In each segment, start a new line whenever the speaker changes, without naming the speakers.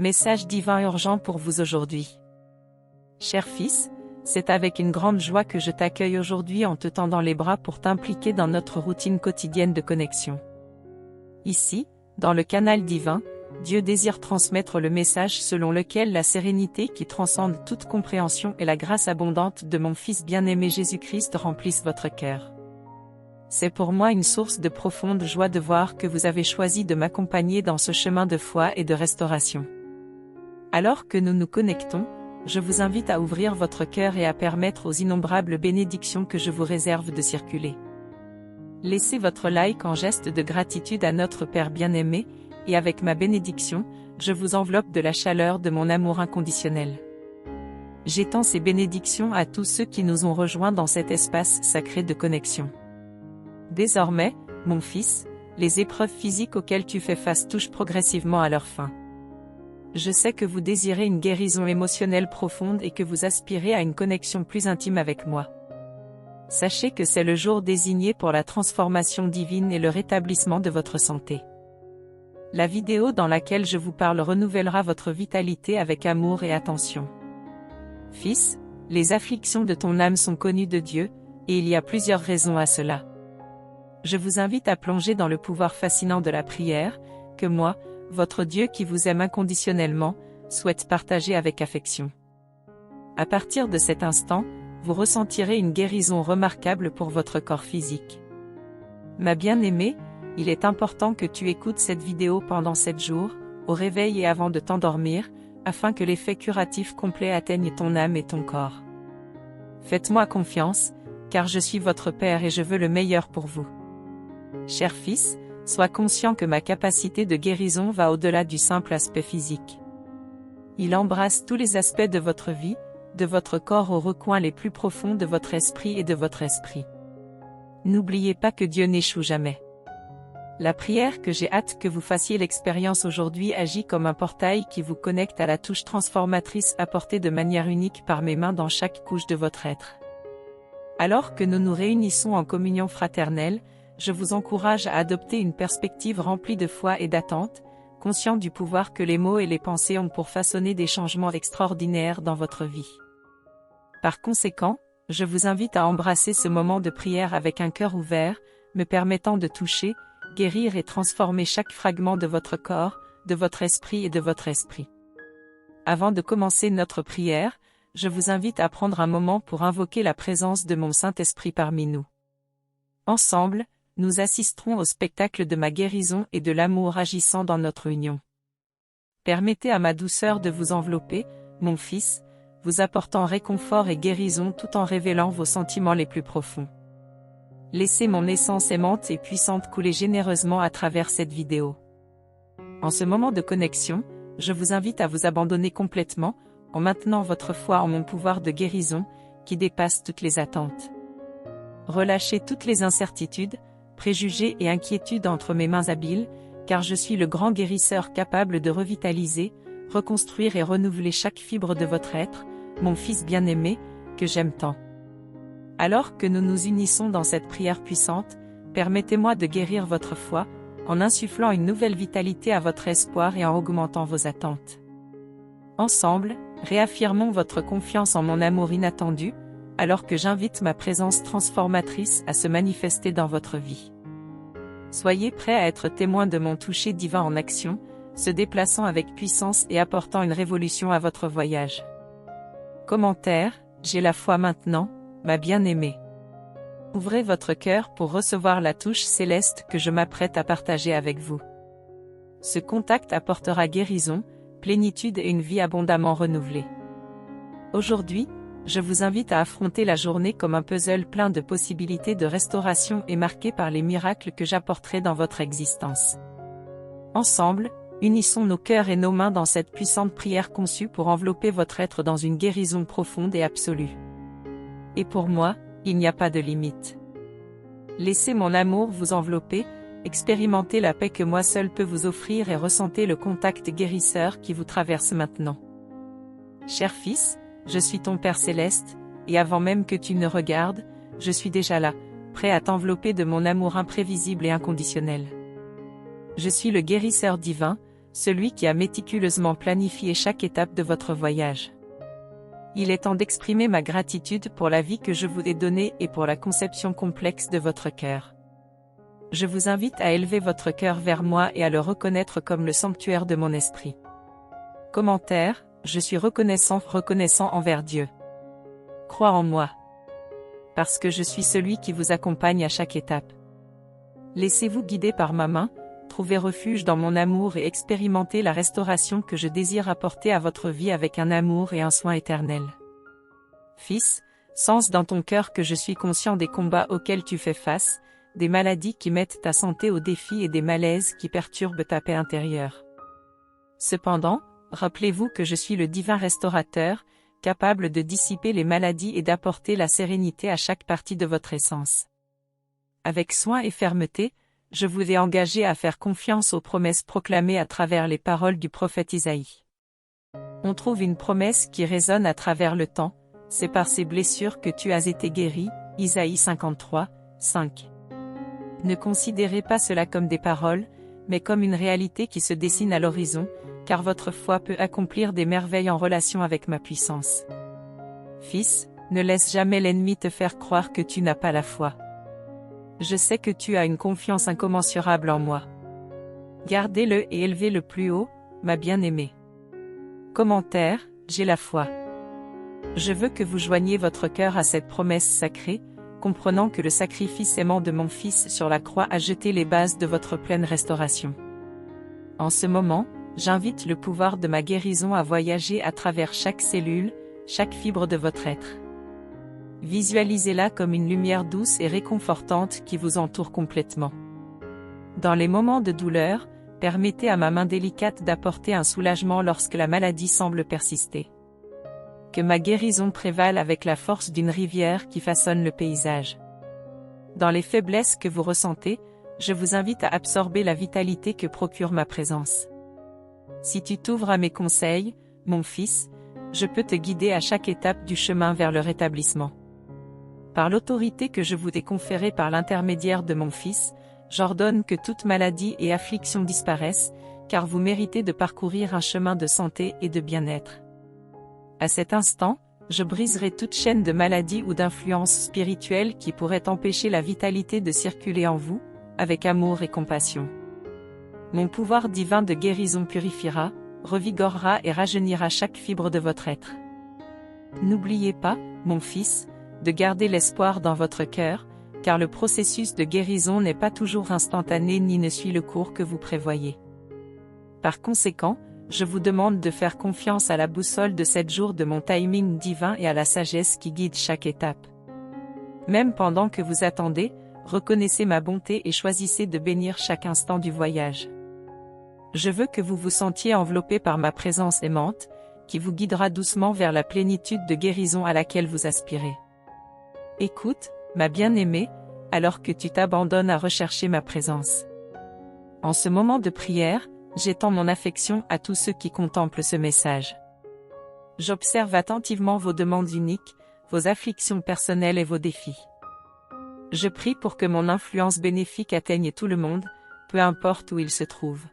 Message divin urgent pour vous aujourd'hui. Cher fils, c'est avec une grande joie que je t'accueille aujourd'hui en te tendant les bras pour t'impliquer dans notre routine quotidienne de connexion. Ici, dans le canal divin, Dieu désire transmettre le message selon lequel la sérénité qui transcende toute compréhension et la grâce abondante de mon Fils bien-aimé Jésus-Christ remplissent votre cœur. C'est pour moi une source de profonde joie de voir que vous avez choisi de m'accompagner dans ce chemin de foi et de restauration. Alors que nous nous connectons, je vous invite à ouvrir votre cœur et à permettre aux innombrables bénédictions que je vous réserve de circuler. Laissez votre like en geste de gratitude à notre Père bien-aimé, et avec ma bénédiction, je vous enveloppe de la chaleur de mon amour inconditionnel. J'étends ces bénédictions à tous ceux qui nous ont rejoints dans cet espace sacré de connexion. Désormais, mon fils, les épreuves physiques auxquelles tu fais face touchent progressivement à leur fin. Je sais que vous désirez une guérison émotionnelle profonde et que vous aspirez à une connexion plus intime avec moi. Sachez que c'est le jour désigné pour la transformation divine et le rétablissement de votre santé. La vidéo dans laquelle je vous parle renouvellera votre vitalité avec amour et attention. Fils, les afflictions de ton âme sont connues de Dieu, et il y a plusieurs raisons à cela. Je vous invite à plonger dans le pouvoir fascinant de la prière, que moi, votre Dieu qui vous aime inconditionnellement, souhaite partager avec affection. À partir de cet instant, vous ressentirez une guérison remarquable pour votre corps physique. Ma bien-aimée, il est important que tu écoutes cette vidéo pendant 7 jours, au réveil et avant de t'endormir, afin que l'effet curatif complet atteigne ton âme et ton corps. Faites-moi confiance, car je suis votre Père et je veux le meilleur pour vous. Cher fils, sois conscient que ma capacité de guérison va au-delà du simple aspect physique. Il embrasse tous les aspects de votre vie, de votre corps aux recoins les plus profonds de votre esprit et de votre esprit. N'oubliez pas que Dieu n'échoue jamais. La prière que j'ai hâte que vous fassiez l'expérience aujourd'hui agit comme un portail qui vous connecte à la touche transformatrice apportée de manière unique par mes mains dans chaque couche de votre être. Alors que nous nous réunissons en communion fraternelle, je vous encourage à adopter une perspective remplie de foi et d'attente, conscient du pouvoir que les mots et les pensées ont pour façonner des changements extraordinaires dans votre vie. Par conséquent, je vous invite à embrasser ce moment de prière avec un cœur ouvert, me permettant de toucher, guérir et transformer chaque fragment de votre corps, de votre esprit et de votre esprit. Avant de commencer notre prière, je vous invite à prendre un moment pour invoquer la présence de mon Saint-Esprit parmi nous. Ensemble, nous assisterons au spectacle de ma guérison et de l'amour agissant dans notre union. Permettez à ma douceur de vous envelopper, mon fils, vous apportant réconfort et guérison tout en révélant vos sentiments les plus profonds. Laissez mon essence aimante et puissante couler généreusement à travers cette vidéo. En ce moment de connexion, je vous invite à vous abandonner complètement, en maintenant votre foi en mon pouvoir de guérison, qui dépasse toutes les attentes. Relâchez toutes les incertitudes, préjugés et inquiétudes entre mes mains habiles, car je suis le grand guérisseur capable de revitaliser, reconstruire et renouveler chaque fibre de votre être, mon fils bien-aimé, que j'aime tant. Alors que nous nous unissons dans cette prière puissante, permettez-moi de guérir votre foi, en insufflant une nouvelle vitalité à votre espoir et en augmentant vos attentes. Ensemble, réaffirmons votre confiance en mon amour inattendu, alors que j'invite ma présence transformatrice à se manifester dans votre vie. Soyez prêts à être témoins de mon toucher divin en action, se déplaçant avec puissance et apportant une révolution à votre voyage. Commentaire, j'ai la foi maintenant, ma bien-aimée. Ouvrez votre cœur pour recevoir la touche céleste que je m'apprête à partager avec vous. Ce contact apportera guérison, plénitude et une vie abondamment renouvelée. Aujourd'hui, je vous invite à affronter la journée comme un puzzle plein de possibilités de restauration et marqué par les miracles que j'apporterai dans votre existence. Ensemble, unissons nos cœurs et nos mains dans cette puissante prière conçue pour envelopper votre être dans une guérison profonde et absolue. Et pour moi, il n'y a pas de limite. Laissez mon amour vous envelopper, expérimentez la paix que moi seul peux vous offrir et ressentez le contact guérisseur qui vous traverse maintenant. Cher fils, je suis ton Père céleste, et avant même que tu ne regardes, je suis déjà là, prêt à t'envelopper de mon amour imprévisible et inconditionnel. Je suis le guérisseur divin, celui qui a méticuleusement planifié chaque étape de votre voyage. Il est temps d'exprimer ma gratitude pour la vie que je vous ai donnée et pour la conception complexe de votre cœur. Je vous invite à élever votre cœur vers moi et à le reconnaître comme le sanctuaire de mon esprit. Commentaire: je suis reconnaissant envers Dieu. Crois en moi. Parce que je suis celui qui vous accompagne à chaque étape. Laissez-vous guider par ma main, trouvez refuge dans mon amour et expérimentez la restauration que je désire apporter à votre vie avec un amour et un soin éternel. Fils, sens dans ton cœur que je suis conscient des combats auxquels tu fais face, des maladies qui mettent ta santé au défi et des malaises qui perturbent ta paix intérieure. Cependant, rappelez-vous que je suis le divin restaurateur, capable de dissiper les maladies et d'apporter la sérénité à chaque partie de votre essence. Avec soin et fermeté, je vous ai engagé à faire confiance aux promesses proclamées à travers les paroles du prophète Isaïe. On trouve une promesse qui résonne à travers le temps: c'est par ces blessures que tu as été guéri, Isaïe 53, 5. Ne considérez pas cela comme des paroles, mais comme une réalité qui se dessine à l'horizon, car votre foi peut accomplir des merveilles en relation avec ma puissance. Fils, ne laisse jamais l'ennemi te faire croire que tu n'as pas la foi. Je sais que tu as une confiance incommensurable en moi. Gardez-le et élevez-le plus haut, ma bien-aimée. Commentaire: j'ai la foi. Je veux que vous joigniez votre cœur à cette promesse sacrée, comprenant que le sacrifice aimant de mon Fils sur la croix a jeté les bases de votre pleine restauration. En ce moment, j'invite le pouvoir de ma guérison à voyager à travers chaque cellule, chaque fibre de votre être. Visualisez-la comme une lumière douce et réconfortante qui vous entoure complètement. Dans les moments de douleur, permettez à ma main délicate d'apporter un soulagement lorsque la maladie semble persister. Que ma guérison prévale avec la force d'une rivière qui façonne le paysage. Dans les faiblesses que vous ressentez, je vous invite à absorber la vitalité que procure ma présence. Si tu t'ouvres à mes conseils, mon fils, je peux te guider à chaque étape du chemin vers le rétablissement. Par l'autorité que je vous ai conférée par l'intermédiaire de mon Fils, j'ordonne que toute maladie et affliction disparaissent, car vous méritez de parcourir un chemin de santé et de bien-être. À cet instant, je briserai toute chaîne de maladie ou d'influence spirituelle qui pourrait empêcher la vitalité de circuler en vous, avec amour et compassion. Mon pouvoir divin de guérison purifiera, revigorera et rajeunira chaque fibre de votre être. N'oubliez pas, mon fils, de garder l'espoir dans votre cœur, car le processus de guérison n'est pas toujours instantané ni ne suit le cours que vous prévoyez. Par conséquent, je vous demande de faire confiance à la boussole de 7 jours de mon timing divin et à la sagesse qui guide chaque étape. Même pendant que vous attendez, reconnaissez ma bonté et choisissez de bénir chaque instant du voyage. Je veux que vous vous sentiez enveloppé par ma présence aimante, qui vous guidera doucement vers la plénitude de guérison à laquelle vous aspirez. Écoute, ma bien-aimée, alors que tu t'abandonnes à rechercher ma présence. En ce moment de prière, j'étends mon affection à tous ceux qui contemplent ce message. J'observe attentivement vos demandes uniques, vos afflictions personnelles et vos défis. Je prie pour que mon influence bénéfique atteigne tout le monde, peu importe où il se trouve.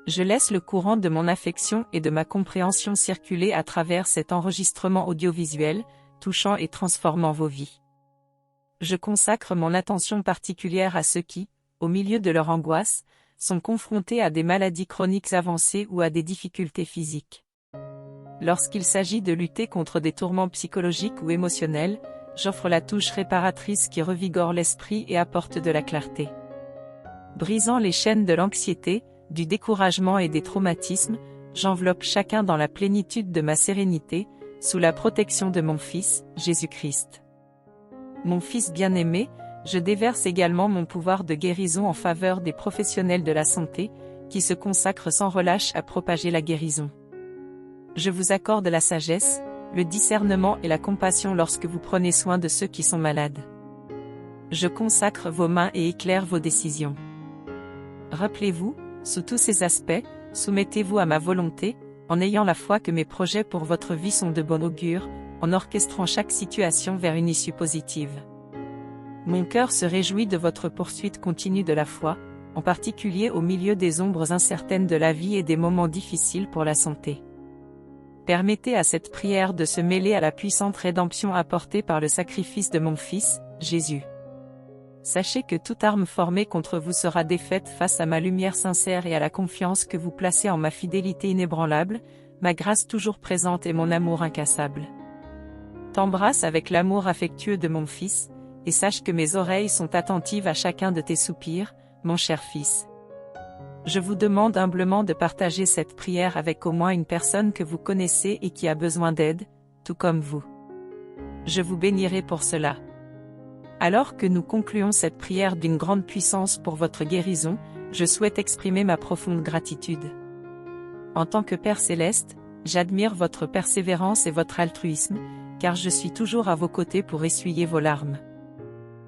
Je laisse le courant de mon affection et de ma compréhension circuler à travers cet enregistrement audiovisuel, touchant et transformant vos vies. Je consacre mon attention particulière à ceux qui, au milieu de leur angoisse, sont confrontés à des maladies chroniques avancées ou à des difficultés physiques. Lorsqu'il s'agit de lutter contre des tourments psychologiques ou émotionnels, j'offre la touche réparatrice qui revigore l'esprit et apporte de la clarté. Brisant les chaînes de l'anxiété, du découragement et des traumatismes, j'enveloppe chacun dans la plénitude de ma sérénité, sous la protection de mon Fils, Jésus-Christ. Mon Fils bien-aimé, je déverse également mon pouvoir de guérison en faveur des professionnels de la santé, qui se consacrent sans relâche à propager la guérison. Je vous accorde la sagesse, le discernement et la compassion lorsque vous prenez soin de ceux qui sont malades. Je consacre vos mains et éclaire vos décisions. Rappelez-vous, sous tous ces aspects, soumettez-vous à ma volonté, en ayant la foi que mes projets pour votre vie sont de bon augure, en orchestrant chaque situation vers une issue positive. Mon cœur se réjouit de votre poursuite continue de la foi, en particulier au milieu des ombres incertaines de la vie et des moments difficiles pour la santé. Permettez à cette prière de se mêler à la puissante rédemption apportée par le sacrifice de mon Fils, Jésus. Sachez que toute arme formée contre vous sera défaite face à ma lumière sincère et à la confiance que vous placez en ma fidélité inébranlable, ma grâce toujours présente et mon amour incassable. T'embrasse avec l'amour affectueux de mon Fils, et sache que mes oreilles sont attentives à chacun de tes soupirs, mon cher Fils. Je vous demande humblement de partager cette prière avec au moins une personne que vous connaissez et qui a besoin d'aide, tout comme vous. Je vous bénirai pour cela. Alors que nous concluons cette prière d'une grande puissance pour votre guérison, je souhaite exprimer ma profonde gratitude. En tant que Père Céleste, j'admire votre persévérance et votre altruisme, car je suis toujours à vos côtés pour essuyer vos larmes.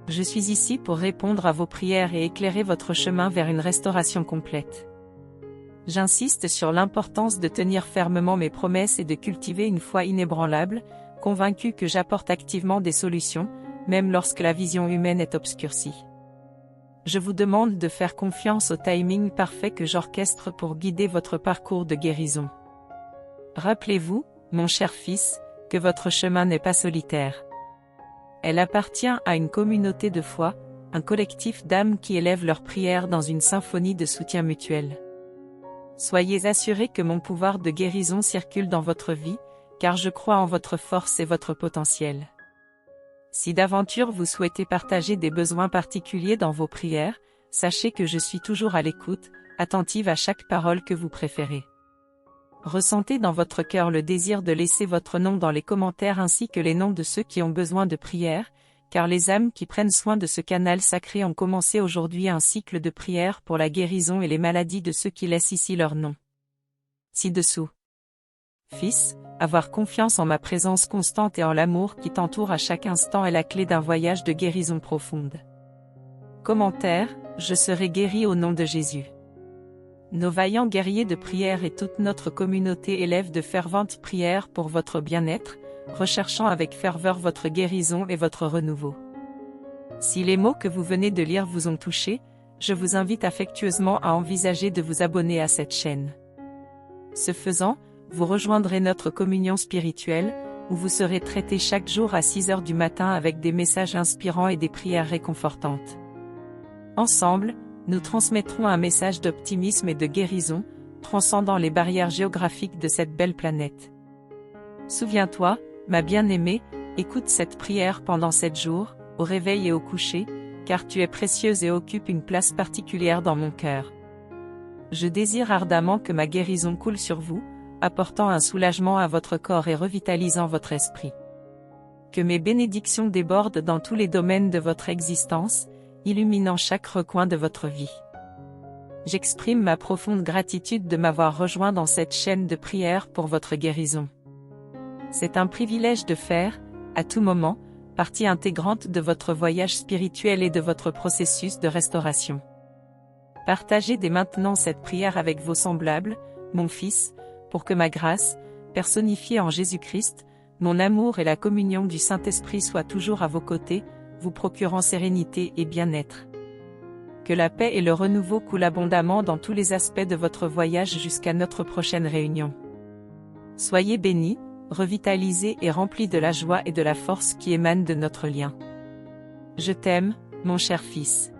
Je suis ici pour répondre à vos prières et éclairer votre chemin vers une restauration complète. J'insiste sur l'importance de tenir fermement mes promesses et de cultiver une foi inébranlable, convaincu que j'apporte activement des solutions, même lorsque la vision humaine est obscurcie. Je vous demande de faire confiance au timing parfait que j'orchestre pour guider votre parcours de guérison. Rappelez-vous, mon cher Fils, que votre chemin n'est pas solitaire. Elle appartient à une communauté de foi, un collectif d'âmes qui élèvent leurs prières dans une symphonie de soutien mutuel. Soyez assurés que mon pouvoir de guérison circule dans votre vie, car je crois en votre force et votre potentiel. Si d'aventure vous souhaitez partager des besoins particuliers dans vos prières, sachez que je suis toujours à l'écoute, attentive à chaque parole que vous préférez. Ressentez dans votre cœur le désir de laisser votre nom dans les commentaires ainsi que les noms de ceux qui ont besoin de prière, car les âmes qui prennent soin de ce canal sacré ont commencé aujourd'hui un cycle de prière pour la guérison et les maladies de ceux qui laissent ici leur nom. Ci-dessous. Fils, avoir confiance en ma présence constante et en l'amour qui t'entoure à chaque instant est la clé d'un voyage de guérison profonde. Commentaire, je serai guéri au nom de Jésus. Nos vaillants guerriers de prière et toute notre communauté élèvent de ferventes prières pour votre bien-être, recherchant avec ferveur votre guérison et votre renouveau. Si les mots que vous venez de lire vous ont touché, je vous invite affectueusement à envisager de vous abonner à cette chaîne. Ce faisant, vous rejoindrez notre communion spirituelle, où vous serez traité chaque jour à 6 heures du matin avec des messages inspirants et des prières réconfortantes. Ensemble, nous transmettrons un message d'optimisme et de guérison, transcendant les barrières géographiques de cette belle planète. Souviens-toi, ma bien-aimée, écoute cette prière pendant 7 jours, au réveil et au coucher, car tu es précieuse et occupes une place particulière dans mon cœur. Je désire ardemment que ma guérison coule sur vous, apportant un soulagement à votre corps et revitalisant votre esprit. Que mes bénédictions débordent dans tous les domaines de votre existence, illuminant chaque recoin de votre vie. J'exprime ma profonde gratitude de m'avoir rejoint dans cette chaîne de prière pour votre guérison. C'est un privilège de faire, à tout moment, partie intégrante de votre voyage spirituel et de votre processus de restauration. Partagez dès maintenant cette prière avec vos semblables, mon Fils, pour que ma grâce, personnifiée en Jésus-Christ, mon amour et la communion du Saint-Esprit soient toujours à vos côtés, vous procurant sérénité et bien-être. Que la paix et le renouveau coulent abondamment dans tous les aspects de votre voyage jusqu'à notre prochaine réunion. Soyez bénis, revitalisés et remplis de la joie et de la force qui émanent de notre lien. Je t'aime, mon cher Fils.